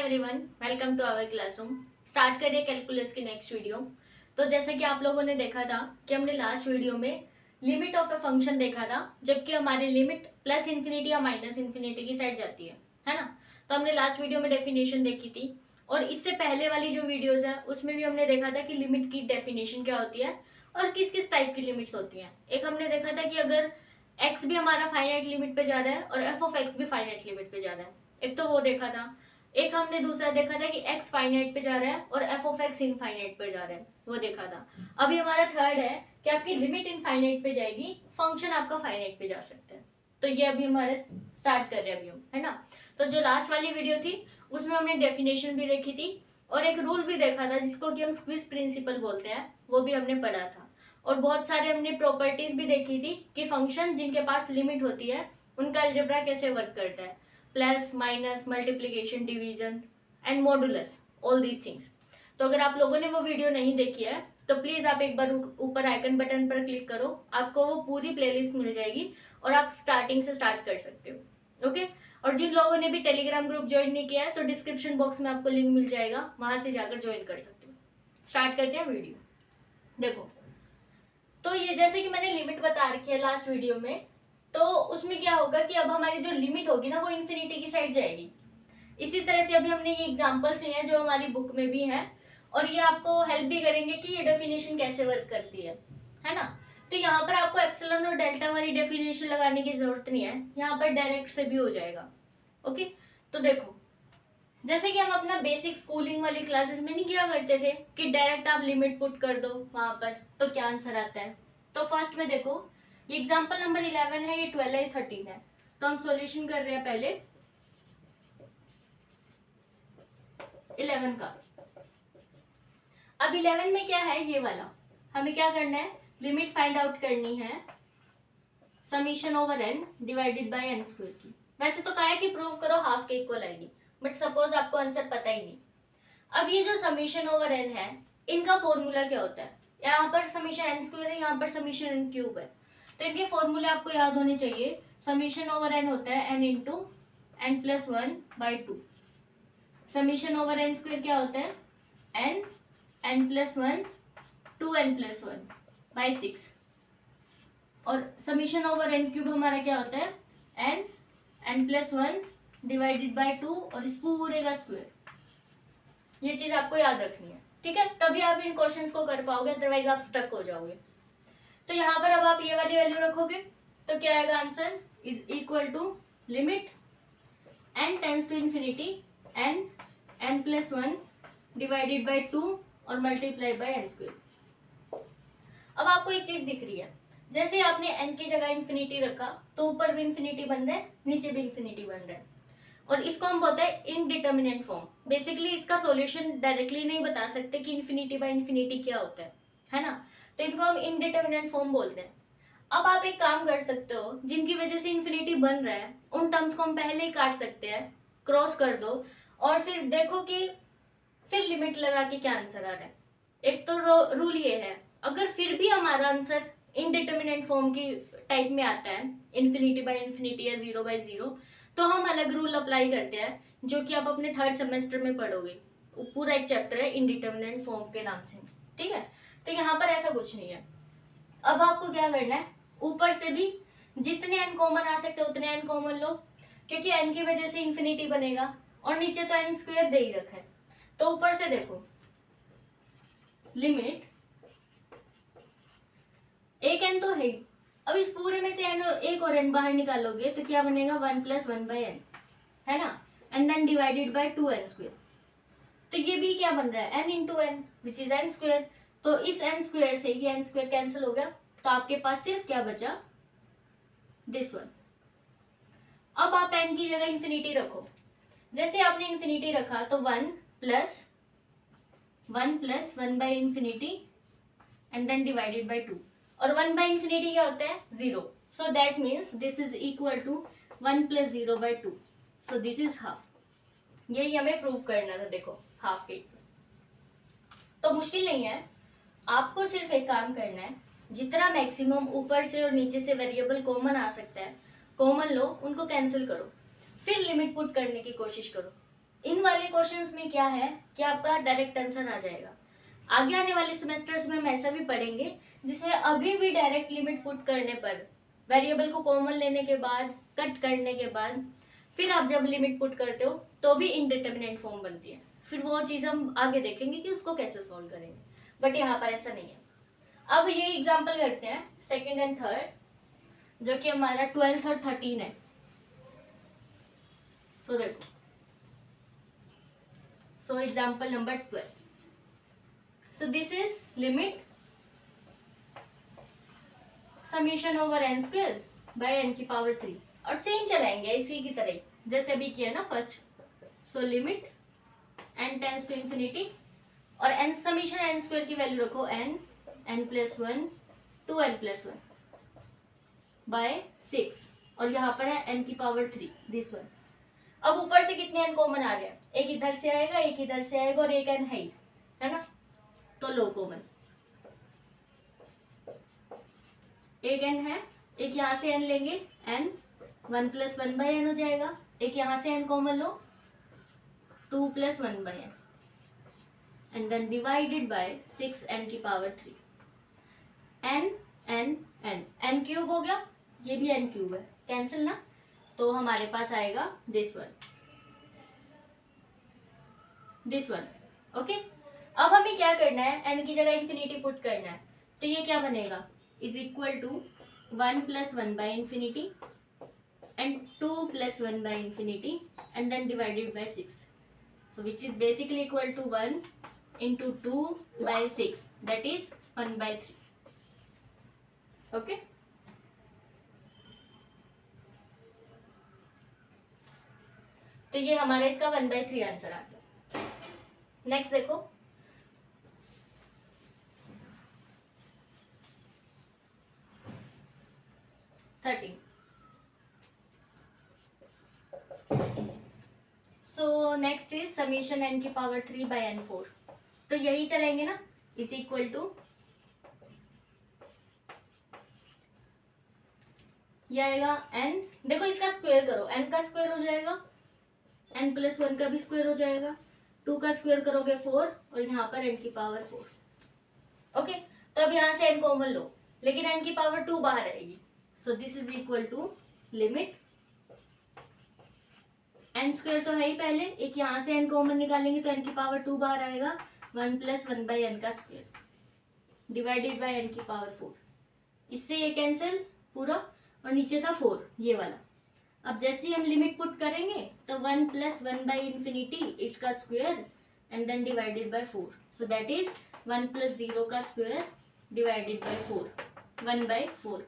Everyone, welcome to our classroom. Start करिए calculus की next video. तो जैसे कि आप लोगों ने देखा था कि हमने लास्ट वीडियो में लिमिट ऑफ ए फंक्शन देखा था, जबकि हमारी लिमिट प्लस इन्फिनिटी या माइनस इन्फिनिटी की साइड जाती है ना। तो हमने लास्ट वीडियो में डेफिनेशन देखी थी, और इससे पहले वाली जो वीडियोज है उसमें भी हमने देखा था कि लिमिट की डेफिनेशन क्या होती है और किस किस टाइप की लिमिट्स होती हैं। एक हमने देखा था कि अगर एक्स भी हमारा फाइनाइट लिमिट पे जा रहा है और एफ ऑफ एक्स भी फाइनाइट लिमिट पे जा रहा है, एक तो वो देखा था। एक हमने दूसरा देखा था कि x फाइनाइट पे जा रहा है और f ऑफ x इनफाइनाइट पे जा रहा है, वो देखा था। अभी हमारा थर्ड है कि आपकी लिमिट इनफाइनाइट पे जाएगी, फंक्शन आपका फाइनाइट पे जा सकता है। तो ये अभी हमारे स्टार्ट कर रहे हैं अभी हम, है ना। तो जो लास्ट वाली वीडियो थी उसमें हमने डेफिनेशन भी देखी थी और एक रूल भी देखा था जिसको कि हम स्क्विज प्रिंसिपल बोलते हैं, वो भी हमने पढ़ा था। और बहुत सारे हमने प्रॉपर्टीज भी देखी थी कि फंक्शन जिनके पास लिमिट होती है उनका अलजेब्रा कैसे वर्क करता है, plus minus multiplication division and modulus, all these things. तो अगर आप लोगों ने वो वीडियो नहीं देखी है तो प्लीज आप एक बार ऊपर आइकन बटन पर क्लिक करो, आपको वो पूरी प्लेलिस्ट मिल जाएगी और आप स्टार्टिंग से स्टार्ट कर सकते हो। ओके। और जिन लोगों ने भी टेलीग्राम ग्रुप ज्वाइन नहीं किया है तो डिस्क्रिप्शन बॉक्स में आपको लिंक मिल जाएगा, वहां से जाकर ज्वाइन कर सकते हो। स्टार्ट करते हैं वीडियो। देखो, तो ये जैसे कि मैंने लिमिट बता रखी है लास्ट वीडियो में, तो उसमें क्या होगा कि अब हमारी जो लिमिट होगी ना वो इन्फिनिटी की साइड जाएगी। इसी तरह से अभी हमने ये एग्जांपल्स लिए हैं जो हमारी बुक में भी हैं, और ये आपको हेल्प भी करेंगे कि ये डेफिनेशन कैसे वर्क करती है ना। तो यहाँ पर आपको एप्सिलॉन और डेल्टा वाली डेफिनेशन लगाने की जरूरत नहीं है, यहाँ पर डायरेक्ट से भी हो जाएगा। ओके। तो देखो, जैसे कि हम अपना बेसिक स्कूलिंग वाली क्लासेस में नहीं किया करते थे कि डायरेक्ट आप लिमिट पुट कर दो वहां पर तो क्या आंसर आता है। तो फर्स्ट में देखो, ये एग्जांपल नंबर 11 है, ये 12 है, ये 13 है। तो हम सॉल्यूशन कर रहे हैं पहले 11 का। अब 11 में क्या है, ये वाला हमें क्या करना है, लिमिट फाइंड आउट करनी है summation over n divided by n square की। वैसे तो कहा है कि प्रूव करो हाफ के इक्वल आएगी, बट सपोज आपको आंसर पता ही नहीं। अब ये जो समीशन ओवर n है, इनका फॉर्मूला क्या होता है, यहाँ पर समीशन n स्क्वायर है, यहाँ पर समीशन n क्यूब है, तो इनके फॉर्मूले आपको याद होने चाहिए। समीशन ओवर n होता है n into n plus 1 by 2। Summation over n square क्या होता है, n plus 1 2n plus 1 by 6। और समीशन ओवर n क्यूब हमारा क्या होता है, n प्लस 1 डिवाइडेड बाई 2 और इस पूरे का स्क्वायर। ये चीज आपको याद रखनी है, ठीक है, तभी आप इन क्वेश्चंस को कर पाओगे, अदरवाइज आप स्टक हो जाओगे। तो यहाँ पर अब आप ये वाली वैल्यू रखोगे तो क्या आएगा, answer is equal to limit n tends to infinity n plus 1 divided by 2 और मल्टीप्लाई बाई n स्क्वायर। अब आपको एक चीज दिख रही है, जैसे आपने n की जगह इन्फिनिटी रखा तो ऊपर भी इन्फिनिटी बन रहा है, नीचे भी इन्फिनिटी बन रहा है, और इसको हम बोलते हैं इनडिटर्मिनेंट फॉर्म। बेसिकली इसका सॉल्यूशन डायरेक्टली नहीं बता सकते कि इन्फिनिटी बाय इन्फिनिटी क्या होता है ना। तो इनको हम इनडिटर्मिनेंट फॉर्म बोलते हैं। अब आप एक काम कर सकते हो, जिनकी वजह से इन्फिनिटी बन रहा है उन टर्म्स को हम पहले ही काट सकते हैं, क्रॉस कर दो और फिर देखो कि फिर लिमिट लगा के क्या आंसर आ रहा है। एक तो रूल ये है, अगर फिर भी हमारा आंसर इनडिटर्मिनेंट फॉर्म की टाइप में आता है, इन्फिनिटी बाय इन्फिनिटी या 0 बाय 0, तो हम अलग रूल अप्लाई करते हैं जो कि आप अपने थर्ड सेमेस्टर में पढ़ोगे। पूरा एक चैप्टर है इनडिटर्मिनेंट फॉर्म के नाम से, ठीक है। तो यहाँ पर ऐसा कुछ नहीं है। अब आपको क्या करना है, ऊपर से भी जितने n कॉमन आ सकते उतने n कॉमन लो, क्योंकि n की वजह से इन्फिनिटी बनेगा और नीचे तो n स्क्वायर दे ही रखा है। तो ऊपर से देखो, लिमिट एक n तो है, अब इस पूरे में से n एक और n बाहर निकालोगे तो क्या बनेगा, 1 प्लस 1 बाई n, है ना, and then divided by 2n square. तो ये भी क्या बन रहा है, n into n which is n square. तो इस n स्क्वायर से ये n स्क्वायर कैंसिल हो गया, तो आपके पास सिर्फ क्या बचा, दिस वन। अब आप n की जगह इन्फिनिटी रखो। जैसे आपने इन्फिनिटी रखा तो 1 plus 1 by infinity and then divided by 2, और 1 बाई इन्फिनिटी क्या होता है, 0। So that means this is equal to 1 plus 0 by 2, so this is half. यही हमें प्रूव करना था, देखो हाफ के। तो मुश्किल नहीं है, आपको सिर्फ एक काम करना है, जितना मैक्सिमम ऊपर से और नीचे से वेरिएबल कॉमन आ सकता है कॉमन लो, उनको कैंसिल करो, फिर लिमिट पुट करने की कोशिश करो। इन वाले क्वेश्चंस में क्या है कि आपका डायरेक्ट आंसर आ जाएगा। आगे आने वाले सेमेस्टर्स में हम ऐसा भी पढ़ेंगे जिसमें अभी भी डायरेक्ट लिमिट पुट करने पर, वेरिएबल को कॉमन लेने के बाद, कट करने के बाद, फिर आप जब लिमिट पुट करते हो तो भी इनडिटरमिनेट फॉर्म बनती है। फिर वो चीज़ हम आगे देखेंगे कि उसको कैसे सॉल्व करेंगे, बट यहाँ पर ऐसा नहीं है। अब ये एग्जाम्पल करते हैं सेकेंड एंड थर्ड, जो कि हमारा 12th और 13 है। तो देखो, so example number 12, so this is limit summation over n square by n की पावर 3, और सेम चलाएंगे इसी की तरह जैसे अभी किया ना first. So limit n tends to infinity, और n समीशन n स्क्वायर की वैल्यू रखो n, n+1 to n+1 by 6, और यहाँ पर है n की पावर 3, दिस वन। अब ऊपर से कितने n कॉमन आ रहे हैं, एक इधर से आएगा, एक इधर से आएगा, और एक n है ना, तो लो कॉमन, एक n है, एक यहाँ से n लेंगे, n 1+1/n हो जाएगा, एक यहाँ से n कॉमन लो, 2+1/n, and then divided by 6n की power 3, n n n n cube हो गया, ये भी n क्यूब है, कैंसिल ना, तो हमारे पास आएगा दिस वन, ओके। अब हमें क्या करना है, n की जगह इंफिनिटी पुट करना है, तो ये क्या बनेगा, is equal to 1+1/infinity and 2+1/infinity and then divided by 6, so which is basically equal to 1 into 2/6, that is 1/3, okay। तो ये हमारा इसका 1/3 आंसर आता है। नेक्स्ट देखो, so next is summation n की पावर 3 बाय n4, तो यही चलेंगे ना, इज इक्वल टू, ये आएगा n, देखो इसका स्क्वायर करो, n का स्क्वायर हो जाएगा, n+1 का भी स्क्वायर हो जाएगा, 2 का स्क्वायर करोगे 4, और यहाँ पर n की पावर 4, ओके। तो अब यहाँ से n कॉमन लो, लेकिन n की पावर 2 बाहर आएगी, so this is equal to limit n square तो है ही पहले, एक यहाँ से n कॉमन निकालेंगे तो n की पावर 2 बाहर आएगा, 1+1/n का स्क्वायर डिवाइडेड बाय n की पावर 4, इससे ये कैंसिल पूरा, और नीचे था 4 ये वाला। अब जैसे ही हम लिमिट पुट करेंगे तो 1+1/infinity इसका square and then divided by 4, so that is 1+0 का स्क्वायर डिवाइडेड बाय 4, 1/4,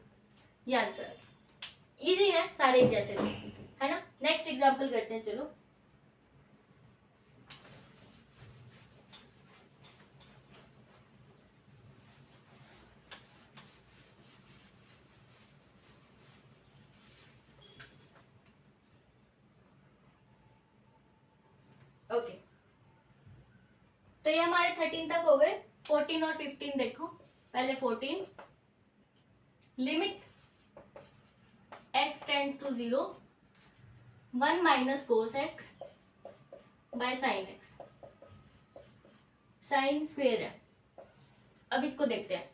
ये आंसर। इजी है सारे जैसे है ना। नेक्स्ट एग्जांपल करते हैं, चलो। ओके, तो ये हमारे 13 तक हो गए। 14 और 15 देखो, पहले 14, limit x tends to 0 1 minus cos x by sine x, sine square है। अब इसको देखते हैं,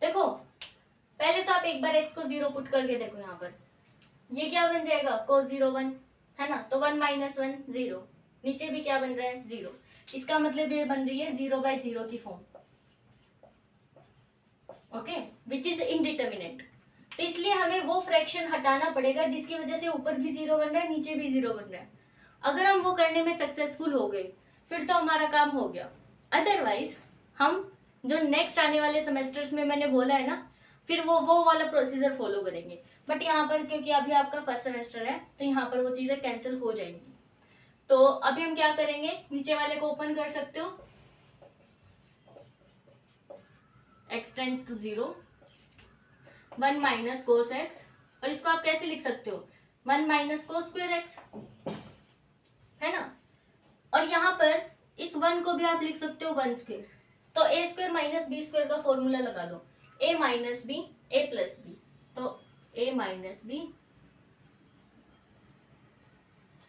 देखो पहले तो आप एक बार x को 0 पुट करके देखो, यहाँ पर ये क्या बन जाएगा, cos 0 1 है ना, तो 1 - 1 0, नीचे भी क्या बन रहा है 0, इसका मतलब ये बन रही है 0/0 की form, okay, which is indeterminate. तो इसलिए हमें वो फ्रैक्शन हटाना पड़ेगा जिसकी वजह से ऊपर भी 0 बन रहा है, नीचे भी 0 बन रहा है। अगर हम वो करने में सक्सेसफुल हो गए फिर तो हमारा काम हो गया, अदरवाइज हम जो नेक्स्ट आने वाले सेमेस्टर्स में मैंने बोला है ना, फिर वो वाला प्रोसीजर फॉलो करेंगे। बट यहाँ पर क्योंकि अभी आपका फर्स्ट सेमेस्टर है तो यहाँ पर वो चीज़ें कैंसिल हो जाएंगी। तो अभी हम क्या करेंगे, नीचे वाले को ओपन कर सकते हो, x tends to 0 1 minus cos x, और इसको आप कैसे लिख सकते हो, 1 माइनस कोस स्क्वायर x, है ना। और यहाँ पर इस 1 को भी आप लिख सकते हो 1 स्क्वायर, तो a square minus B square का फॉर्मूला लगा दो, a minus B a plus B, तो a minus B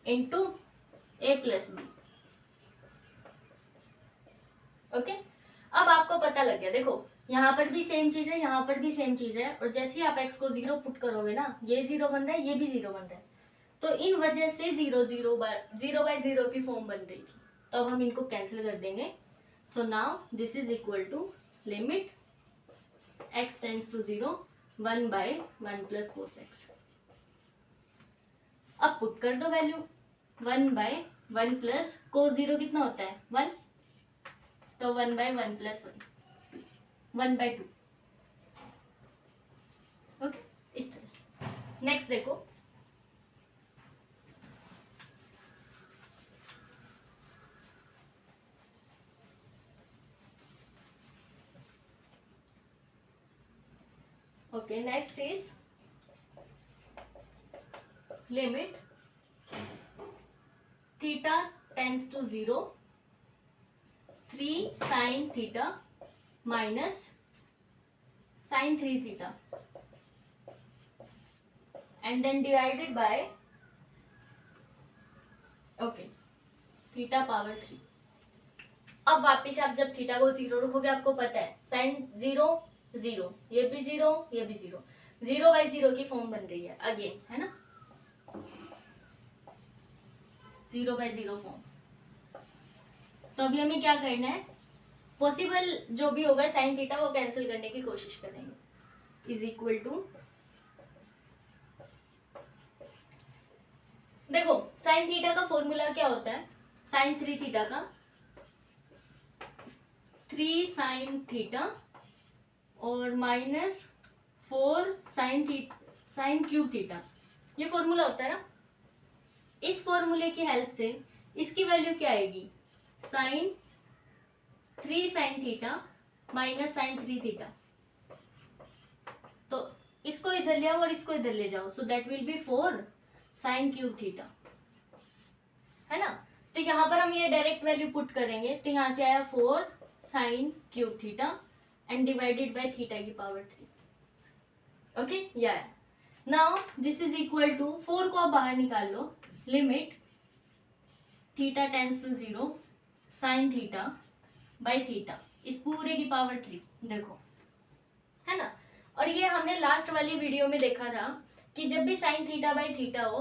into a plus B, okay, अब आपको पता लग गया, देखो यहाँ पर भी सेम चीज है, यहाँ पर भी सेम चीज है, और जैसे ही आप x को 0 पुट करोगे ना, ये 0 बन रहा है, ये भी 0 बन रहा है, तो इन वजह से 0 0 बाय 0 की फॉर्म बन रही थी। तो अब हम इनको कैंसिल कर देंगे। So now this is equal to limit x tends to 0 1 by 1 plus cos x। अब पुट कर दो वैल्यू, 1 बाय 1 प्लस कोस 0 कितना होता है 1, तो 1 बाय 1 प्लस 1 बाय 2। ओके, इस तरह से। नेक्स्ट देखो, okay next is limit theta tends to 0 3 sine theta minus sine 3 theta and then divided by okay theta power 3। अब वापिस आप जब थीटा को 0 रखोगे, आपको पता है साइन 0 0, ये भी 0, ये भी 0, 0 बाई 0 की फॉर्म बन रही है अगेन, है ना, 0 बाई 0 फॉर्म। तो अभी हमें क्या करना है, पॉसिबल जो भी होगा साइन थीटा वो कैंसिल करने की कोशिश करेंगे। इज इक्वल टू, देखो साइन थीटा का फॉर्मूला क्या होता है, साइन 3 थीटा का 3 साइन थीटा और माइनस 4 साइन क्यूब थीटा, ये फॉर्मूला होता है ना। इस फॉर्मूले की हेल्प से इसकी वैल्यू क्या आएगी, sine 3 sine theta minus sine 3 theta. तो इसको इधर ले आओ और इसको इधर ले जाओ, so that will be 4 sine cube theta, है ना। तो यहाँ पर हम ये डायरेक्ट वैल्यू पुट करेंगे, तो यहाँ से आया 4 sine cube theta and divided by theta की पावर 3। ओके, या now this is equal to 4 को आप बाहर निकाल लो, limit theta tends to 0 sine theta by theta इस पूरे की पावर 3, देखो, है ना। और ये हमने लास्ट वाली वीडियो में देखा था कि जब भी साइन थीटा बाय थीटा हो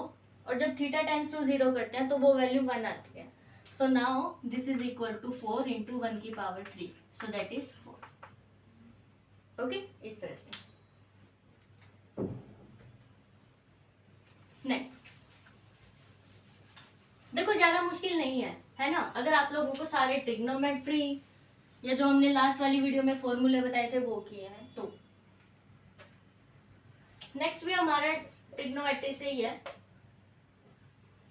और जब थीटा टेंड्स टू 0 करते हैं तो वो वैल्यू 1 आती है। So now this is equal to 4 into 1 की power 3, so that is 4। Okay, इस तरह से। नेक्स्ट देखो, ज्यादा मुश्किल नहीं है ना। अगर आप लोगों को सारे ट्रिग्नोमेट्री या जो हमने लास्ट वाली वीडियो में फॉर्मूले बताए थे वो किए हैं तो। नेक्स्ट भी हमारा ट्रिग्नोमेट्री से ही है,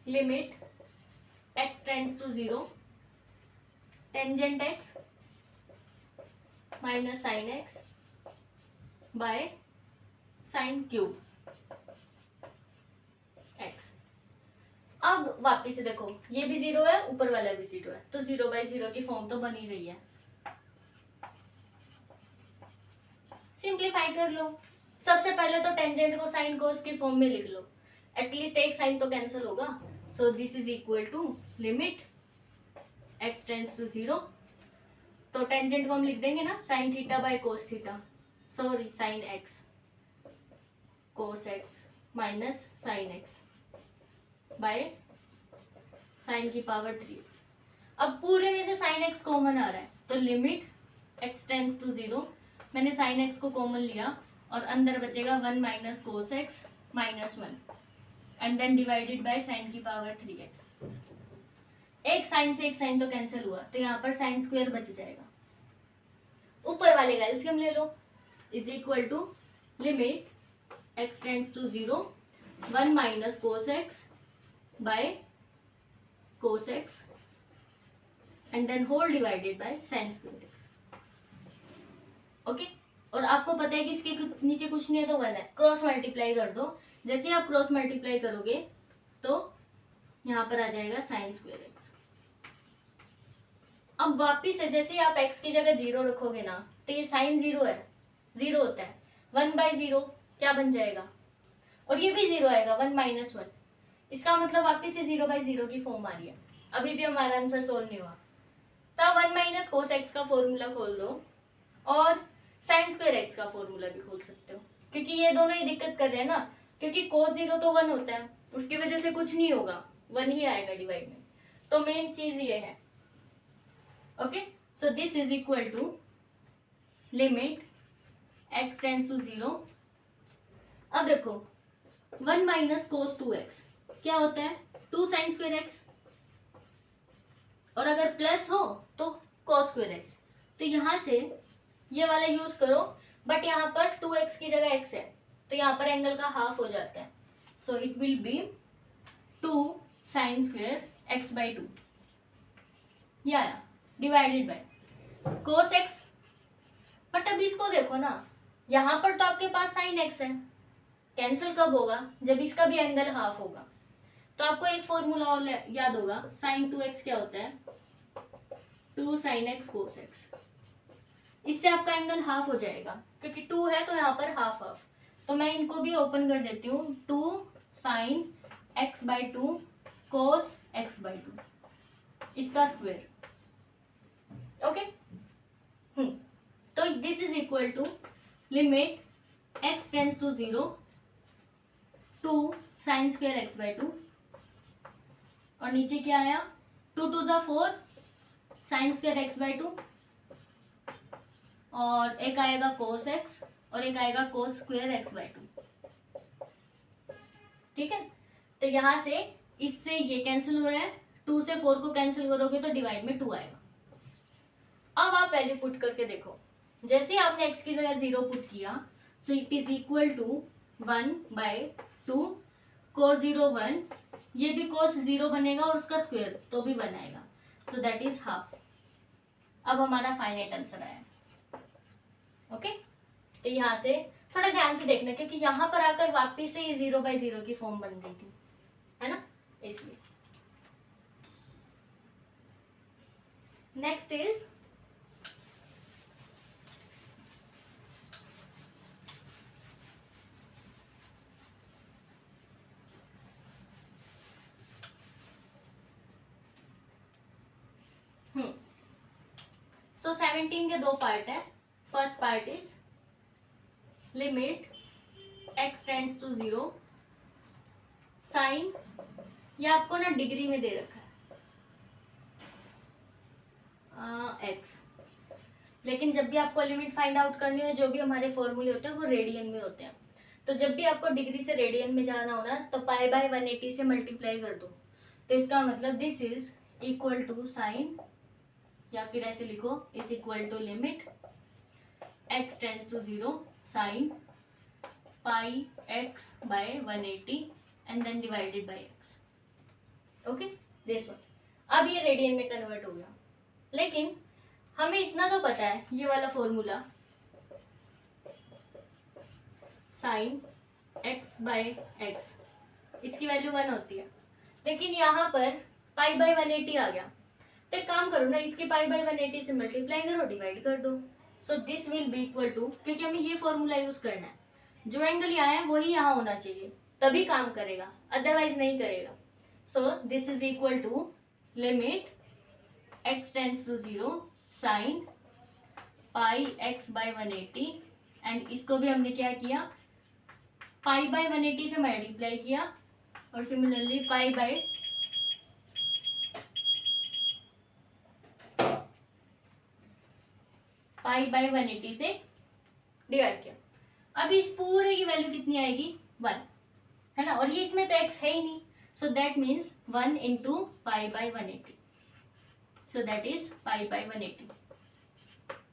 limit x tends to 0 tangent x minus sine x by sine cube x। अब वापिस से देखो, ये भी 0 है, ऊपर वाला भी 0 है, तो 0 बाई 0 की फॉर्म तो बन ही रही है। सिंप्लीफाई कर लो। सबसे पहले तो टेंजेंट को साइन कोस की फॉर्म में लिख लो, एटलीस्ट एक साइन तो कैंसिल होगा। So this is equal to limit x tends to 0, तो टेंजेंट को हम लिख देंगे ना sine theta by cos theta, sorry sine x cos x minus sine x by sine की पावर 3। अब पूरे में से साइन x कॉमन आ रहा है, तो लिमिट x टेंड्स टू 0, मैंने साइन x को कॉमन लिया और अंदर बचेगा 1 minus cos x minus 1 and then divided by sine की पावर 3x। एक साइन से एक साइन तो कैंसिल हुआ, तो यहाँ पर साइन स्क्वायर बच जाएगा। ऊपर वाले का एलसीएम ले लो, is equal to limit x tends to 0 1 minus cos x by cos x and then whole divided by sine square x। ओके, और आपको पता है कि इसके नीचे कुछ नहीं है तो 1 है, क्रॉस मल्टीप्लाई कर दो। जैसे ही आप क्रॉस मल्टीप्लाई करोगे तो यहाँ पर आ जाएगा साइन स्क्वायर x। अब वापिस से जैसे ही आप x की जगह 0 रखोगे ना, तो ये साइन 0 है, 0 होता है, 1 बाई 0 क्या बन जाएगा, और ये भी 0 आएगा, 1 माइनस 1। इसका मतलब वापिस से 0 बाई 0 की फॉर्म आ रही है। अभी भी हमारा आंसर सोल्व नहीं हुआ, तो आप 1 माइनस कोस एक्स का फॉर्मूला खोल दो और साइन स्क्वायर एक्स का फॉर्मूला भी खोल सकते हो, क्योंकि ये दोनों ही दिक्कत कर रहे हैं ना, क्योंकि कोस 0 तो 1 होता है, उसकी वजह से कुछ नहीं होगा, 1 ही आएगा डिवाइड में। तो मेन चीज ये है। Okay, so this is equal to limit x tends to 0। अब देखो 1 माइनस कोस 2x क्या होता है, 2 साइन स्क्वायर एक्स, और अगर प्लस हो तो कोस स्क्वायर एक्स। तो यहां से ये वाला यूज करो, बट यहाँ पर 2x की जगह x है, तो यहाँ पर एंगल का हाफ हो जाता है। So it will be 2 sine square x by 2, या divided by cos x। But अब इसको देखो ना, यहाँ पर तो आपके पास साइन x है, कैंसिल कब होगा, जब इसका भी एंगल हाफ होगा। तो आपको एक फॉर्मूला और याद होगा, साइन 2x क्या होता है, 2 साइन x कोस x। इससे आपका एंगल हाफ हो जाएगा, क्योंकि 2 है तो यहाँ पर हाफ हाफ। तो मैं इनको भी ओपन कर देती हूँ, 2 sine x by 2 cos x by 2, इसका स्क्वायर। ओके, तो this is equal to limit x tends to 0 2 sine square x by 2, और नीचे क्या आया, 2 2 जा 4 साइन स्क्वायर x बाई 2, और एक आएगा कोस x और एक आएगा कोस स्क्वायर x बाई 2। ठीक है, तो यहां से इससे ये कैंसिल हो रहा है, 2 से 4 को कैंसिल करोगे तो डिवाइड में 2 आएगा। अब आप वैल्यू पुट करके देखो, जैसे आपने x की जगह 0 पुट किया, so it is equal to 1 by 2 cos 0 1, ये भी कोस 0 बनेगा और उसका स्क्वायर तो भी 1 आएगा, सो दैट इज हाफ। अब हमारा फाइनाइट आंसर आया। ओके, तो यहाँ से थोड़ा ध्यान से देखना, क्योंकि यहाँ पर आकर वापिस से ये 0 बाई 0 की फॉर्म बन गई थी, है ना, इसलिए। नेक्स्ट इज सो 17 के 2 पार्ट है। First part is limit x tends to 0 sine, ये आपको ना डिग्री में दे रखा है x, लेकिन जब भी आपको लिमिट फाइंड आउट करनी है, जो भी हमारे फॉर्मूले होते हैं वो रेडियन में होते हैं। तो जब भी आपको डिग्री से रेडियन में जाना हो ना, तो पाई बाय 180 से मल्टीप्लाई कर दो। तो इसका मतलब this is equal to sine, या फिर ऐसे लिखो, is equal to limit x tends to 0 sine pi x by 180 and then divided by x। Okay, this one. अब ये रेडियन में कन्वर्ट हो गया, लेकिन हमें इतना तो पता है, ये वाला formula sine x by x, इसकी वैल्यू 1 होती है, लेकिन यहाँ पर पाई बाय 180 आ गया। तो एक काम करो ना, इसके पाई बाय 180 से मल्टीप्लाई करो, डिवाइड कर दो। So this will be equal to, क्योंकि हमें ये फॉर्मूला यूज करना है, जो एंगल यहाँ है वही यहाँ होना चाहिए, तभी काम करेगा, अदरवाइज नहीं करेगा। So this is equal to limit x tends to 0 sine pi x by 180, and इसको भी हमने क्या किया, पाई बाय 180 से मल्टीप्लाई किया, और similarly pi by pi by 180 से डिवाइड किया। अब इस पूरे की वैल्यू कितनी आएगी, 1, है ना, और ये इसमें तो x है ही नहीं, so that means 1 into pi by 180, so that is pi by 180।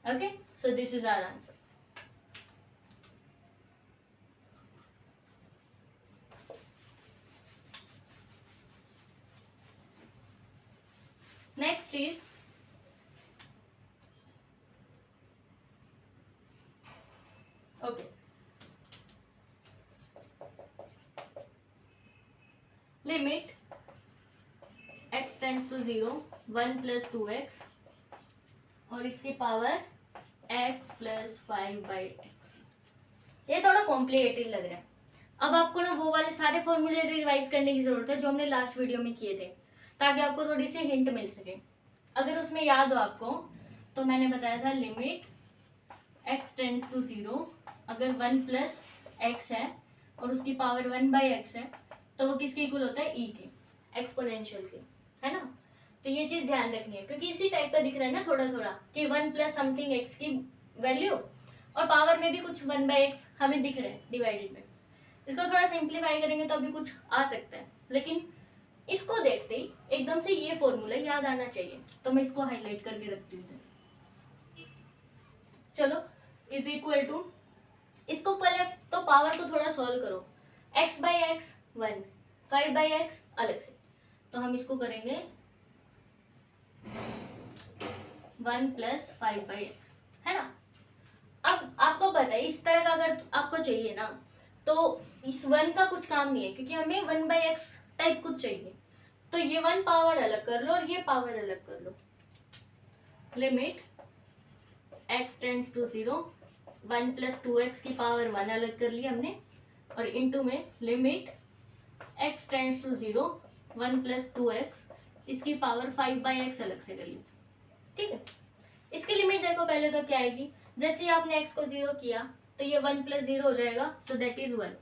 Okay, so this is our answer. Next is okay, limit x tends to 0 1 plus 2x, और इसकी पावर x प्लस 5 बाई एक्स। ये थोड़ा complicated लग रहा है। अब आपको ना वो वाले सारे फॉर्मूले रिवाइज करने की जरूरत है जो हमने लास्ट वीडियो में किए थे, ताकि आपको थोड़ी सी हिंट मिल सके। अगर उसमें याद हो आपको तो मैंने बताया था लिमिट x टेंड्स टू 0, अगर 1 प्लस एक्स है और उसकी पावर 1/x है तो वो किसके इक्वल होता है, e के, एक्सपोनेंशियल के, है ना। तो ये चीज ध्यान रखनी है क्योंकि इसी टाइप का दिख रहा है ना थोड़ा थोड़ा कि 1 प्लस समथिंग x की वैल्यू और पावर में भी कुछ 1/x हमें दिख रहा है डिवाइडेड में। इसको थोड़ा सिंप्लीफाई करेंगे तो अभी कुछ आ सकता है, लेकिन इसको देखते ही एकदम से ये फॉर्मूला याद आना चाहिए, तो मैं इसको हाईलाइट करके रखती हूँ। चलो इज इक्वल टू, इसको पहले तो पावर को थोड़ा सॉल्व करो, x/x 1, 5/x अलग से, तो हम इसको करेंगे 1 प्लस 5/x, है ना। अब आपको पता है इस तरह का अगर आपको चाहिए ना तो इस 1 का कुछ काम नहीं है क्योंकि हमें 1/x टाइप कुछ चाहिए, तो ये 1 पावर अलग कर लो और ये पावर अलग कर लो। Limit x tends to 0, 1 plus 2x की पावर 1 अलग कर ली हमने, और इनटू में limit x tends to 0, 1 plus 2x इसकी पावर 5/x अलग से कर ली। ठीक है, इसकी लिमिट देखो पहले तो क्या आएगी, जैसे ही आपने x को 0 किया तो ये 1 प्लस 0 हो जाएगा, so that is 1,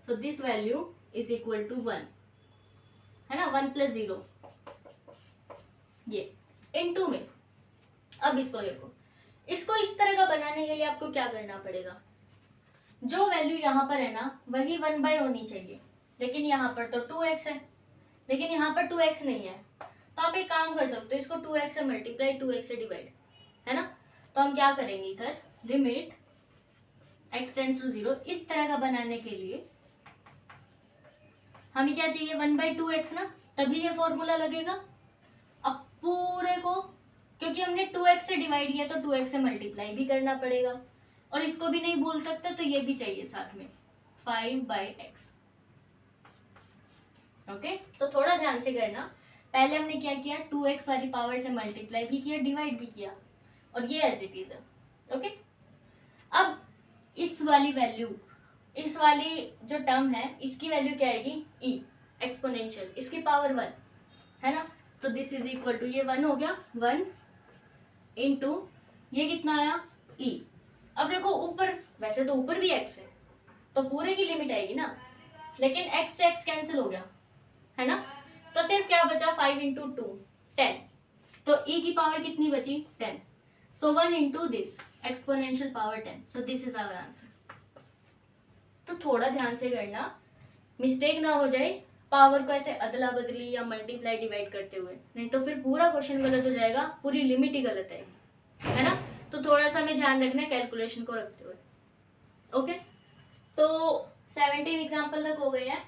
so this value is equal to 1, है ना, 1 प्लस 0 ये इनटू में। अब इसको देखो, इसको इस तरह का बनाने के लिए आपको क्या करना पड़ेगा, जो वैल्यू यहाँ पर है ना वही 1 होनी चाहिए, लेकिन यहाँ पर तो 2x है, लेकिन यहाँ पर 2x नहीं है, तो आप एक काम कर सकते हो, इसको 2x से मल्टीप्लाई 2x से डिवाइड, है ना। तो हम क्या करेंगे इधर लिमिट x टेंड्स टू 0 इस तरह का बनाने के लिए हमें क्या चाहिए, 1/2x ना, तभी ये फॉर्मूला लगेगा। अब पूरे को क्योंकि हमने 2x से डिवाइड किया तो 2x से मल्टीप्लाई भी करना पड़ेगा, और इसको भी नहीं भूल सकते तो ये भी चाहिए साथ में 5/x। ओके, तो थोड़ा ध्यान से करना, पहले हमने क्या किया 2x वाली पावर से मल्टीप्लाई भी किया, डिवाइड भी किया, और ये एज इट इज है। ओके, अब इस वाली वैल्यू, इस वाली जो टर्म है इसकी वैल्यू क्या आएगी, e एक्सपोनेंशियल, इसकी पावर 1, है ना। तो दिस इज इक्वल टू, ये 1 हो गया, 1 इंटू ये कितना आया e। अब देखो ऊपर, वैसे तो ऊपर भी x है तो पूरे की लिमिट आएगी ना, लेकिन x से x कैंसिल हो गया, है ना, तो सिर्फ क्या बचा 5 इंटू 2 10, तो e की पावर कितनी बची 10, so 1 into this exponential power 10, so this is our answer. तो थोड़ा ध्यान से करना, मिस्टेक ना हो जाए पावर को ऐसे अदला बदली या मल्टीप्लाई डिवाइड करते हुए, नहीं तो फिर पूरा क्वेश्चन गलत हो जाएगा, पूरी लिमिट ही गलत आएगी, है ना। तो थोड़ा सा हमें ध्यान रखना है कैलकुलेशन को रखते हुए। ओके, तो 17 एग्जाम्पल तक हो गए हैं।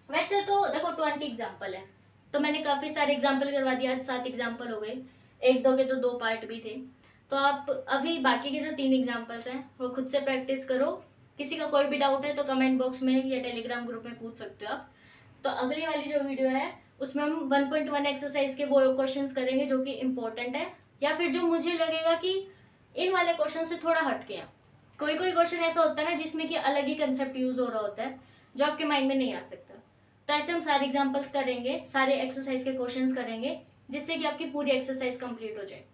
वैसे तो देखो 20 एग्जाम्पल है, तो मैंने काफी सारे एग्जाम्पल करवा दिया, आज 7 एग्जाम्पल हो गए, 1-2 के तो 2 पार्ट भी थे। तो आप अभी बाकी के जो 3 एग्जाम्पल्स हैं वो खुद से प्रैक्टिस करो, किसी का कोई भी डाउट है तो कमेंट बॉक्स में या टेलीग्राम ग्रुप में पूछ सकते हो आप। तो अगली वाली जो वीडियो है उसमें हम 1.1 एक्सरसाइज के वो क्वेश्चंस करेंगे जो कि इम्पोर्टेंट है, या फिर जो मुझे लगेगा कि इन वाले क्वेश्चन से थोड़ा हटके हैं। कोई कोई क्वेश्चन ऐसा होता है ना जिसमें कि अलग ही कंसेप्ट यूज हो रहा होता है जो आपके माइंड में नहीं आ सकता, तो ऐसे हम सारे एग्जाम्पल्स करेंगे, सारे एक्सरसाइज के क्वेश्चंस करेंगे, जिससे कि आपकी पूरी एक्सरसाइज कंप्लीट हो जाए।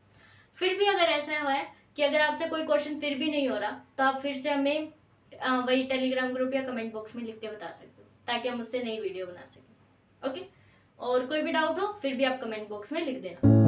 फिर भी अगर ऐसा है कि अगर आपसे कोई क्वेश्चन फिर भी नहीं हो रहा तो आप फिर से हमें वही टेलीग्राम ग्रुप या कमेंट बॉक्स में लिख के बता सकते हो, ताकि हम उससे नई वीडियो बना सकें। ओके, और कोई भी डाउट हो फिर भी आप कमेंट बॉक्स में लिख देना।